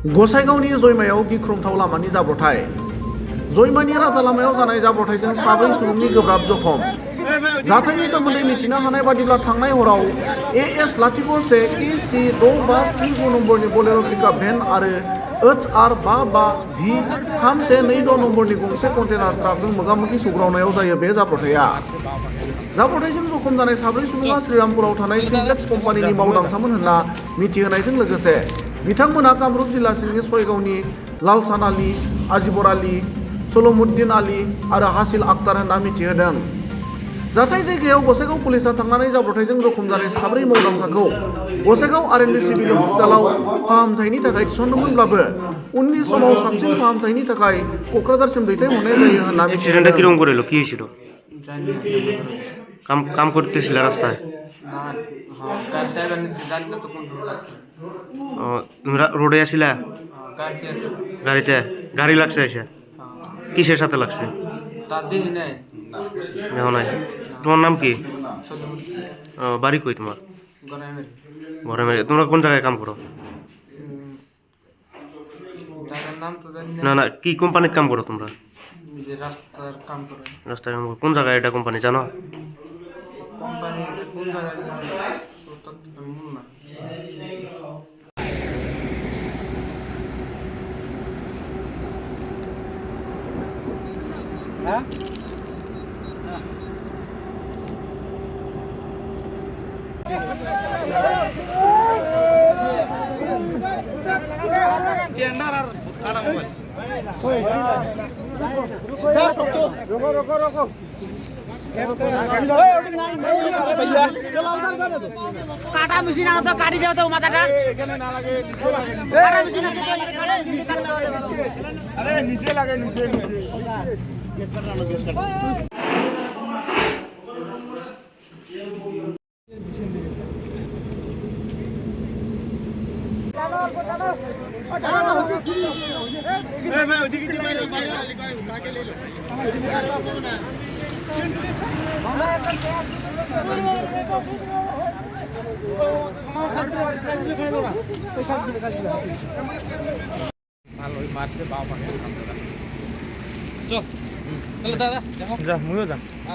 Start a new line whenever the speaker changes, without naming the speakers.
गसाइगावनि जयमायाव गिख्रंथाव लामानि जाब्रथाय जयमानि राजा लामायाव जानाय जाब्रथायजों साब्रै सुबुंनि गोब्राब जखम जाथायनि सोमोन्दै मिथिनो हानाय बादिब्ला थांनाय हराव AS लाथिख' 1 KC 6539 नम्बरनि बोलेरो पिकआप भेन आरो HR 55V 3126 नम्बरनि गंसे कन्टेनार ट्राकजों मोगा-मोगि सौग्रावनायाव जायो बे जाब्रथाया। जाब्रथायजों जखम जानाय साब्रै सुबुङा श्रीरामपुराव थानाय सिम्प्लेक्स कम्पानिनि मावदांसामोन होनना मिथिहोनायजों लोगोसे बिथांमोनहा कामरुप जिल्ला सिंनि सयगावनि लालसान आली, आजिबर आली, सलमुद्दिन आली आरो हासिल आक्तार होनना मिथिहोदों। जाथाय जायगायाव गसाइगाव पुलिसा थांनानै जाब्रथायजों जखम जानाय साब्रै मावदांसाखौ गसाइगाव RMB सिभिल हस्पिटालाव फाहामथायनि थाखाय थिसनदोंमोनब्लाबो उननि समाव साबसिन फाहामथायनि थाखाय क'क्राझारसिम दैथायहरनाय जायो होनना
অ্যাক্সিডেন্টটা কিরকম করেছিল কি হয়েছিল
জানি না কেমন করেছে।
কাম কাম করতেছিল রাস্তায়
না গাড়ি ড্রাইভার নিচ্ছে জানি না তো কোন রোড লাগছে
ও, তুমি রোডে আসিলা
গাড়িতে আছে
গাড়িতে গাড়ি লাগছে এসে কিসের সাথে লাগছে
তার দিই নেই
দেখো নাই তোমার নাম কি
চলো
ও, বাড়ি কই তোমার
গনাই মেরে
ঘরে মেয়ে তোমরা কোন জায়গায় কাম করো
জায়গার নাম তো জানি
না
না
না কি কোম্পানির কাম করো তোমরা
যে রাস্তার কাম করে
রাস্তায় কাম করো কোন জায়গায় এটা কোম্পানি জানো
কোম্পানি কোন জায়গায় তো মূল না হ্যাঁ
কাটা মেশিন আনো তো কাটি দাও তো মাথাটা কাটা মেশিন আছে তো কাটা মেশিন দিয়ে কাটতে হবে
আরে নিচে লাগে নিচে
ভালোই মারছে বাবা পাখি চল তাহলে দাদা
যা মুইও যা
আ